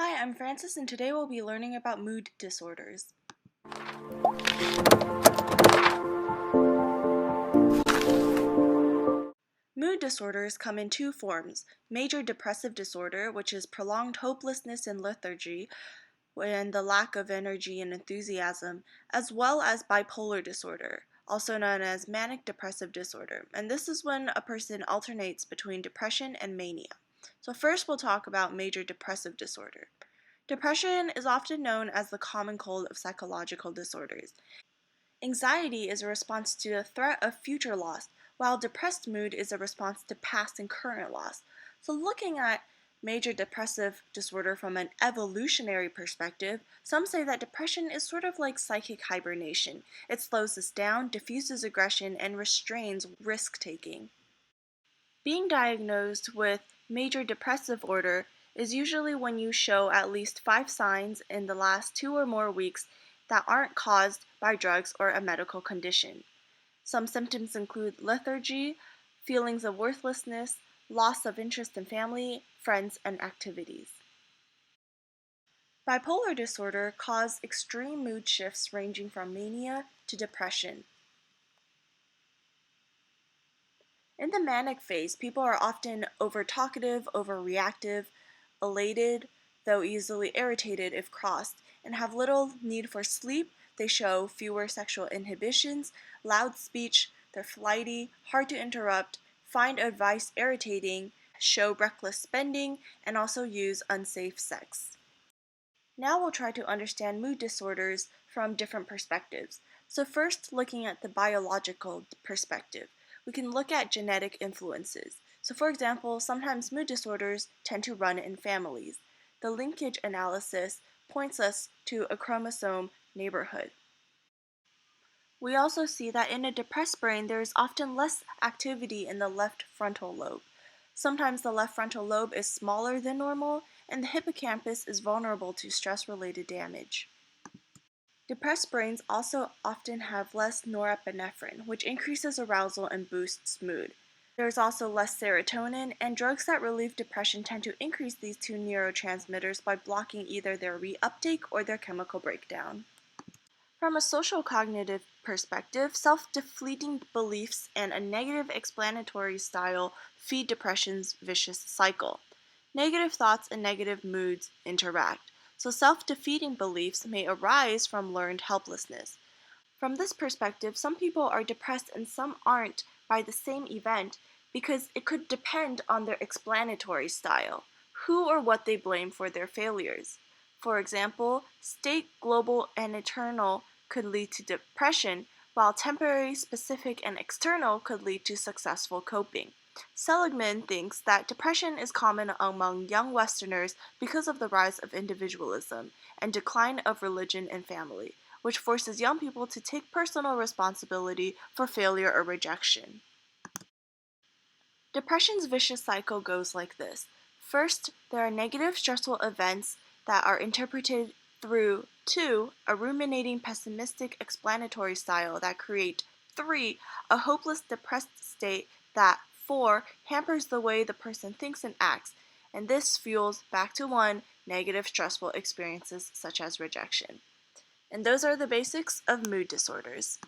Hi, I'm Francis, and today we'll be learning about mood disorders. Mood disorders come in two forms: major depressive disorder, which is prolonged hopelessness and lethargy, and the lack of energy and enthusiasm, as well as bipolar disorder, also known as manic depressive disorder. And this is when a person alternates between depression and mania. So first we'll talk about major depressive disorder. Depression is often known as the common cold of psychological disorders. Anxiety is a response to the threat of future loss, while depressed mood is a response to past and current loss. So looking at major depressive disorder from an evolutionary perspective, some say that depression is sort of like psychic hibernation. It slows us down, diffuses aggression, and restrains risk-taking. Being diagnosed with major depressive order is usually when you show at least 5 signs in the last 2 or more weeks that aren't caused by drugs or a medical condition. Some symptoms include lethargy, feelings of worthlessness, loss of interest in family, friends, and activities. Bipolar disorder causes extreme mood shifts ranging from mania to depression. In the manic phase, people are often over-talkative, overreactive, elated, though easily irritated if crossed, and have little need for sleep. They show fewer sexual inhibitions, loud speech, they're flighty, hard to interrupt, find advice irritating, show reckless spending, and also use unsafe sex. Now we'll try to understand mood disorders from different perspectives. So first, looking at the biological perspective, we can look at genetic influences. So for example, sometimes mood disorders tend to run in families. The linkage analysis points us to a chromosome neighborhood. We also see that in a depressed brain, there is often less activity in the left frontal lobe. Sometimes the left frontal lobe is smaller than normal, and the hippocampus is vulnerable to stress-related damage. Depressed brains also often have less norepinephrine, which increases arousal and boosts mood. There is also less serotonin, and drugs that relieve depression tend to increase these two neurotransmitters by blocking either their reuptake or their chemical breakdown. From a social cognitive perspective, self-defeating beliefs and a negative explanatory style feed depression's vicious cycle. Negative thoughts and negative moods interact, so self-defeating beliefs may arise from learned helplessness. From this perspective, some people are depressed and some aren't by the same event because it could depend on their explanatory style, who or what they blame for their failures. For example, state, global, and eternal could lead to depression, while temporary, specific, and external could lead to successful coping. Seligman thinks that depression is common among young Westerners because of the rise of individualism and decline of religion and family, which forces young people to take personal responsibility for failure or rejection. Depression's vicious cycle goes like this. First, there are negative stressful events that are interpreted through 2, a ruminating pessimistic explanatory style that create 3, a hopeless depressed state that 4, hampers the way the person thinks and acts, and this fuels back to 1, negative stressful experiences such as rejection. And those are the basics of mood disorders.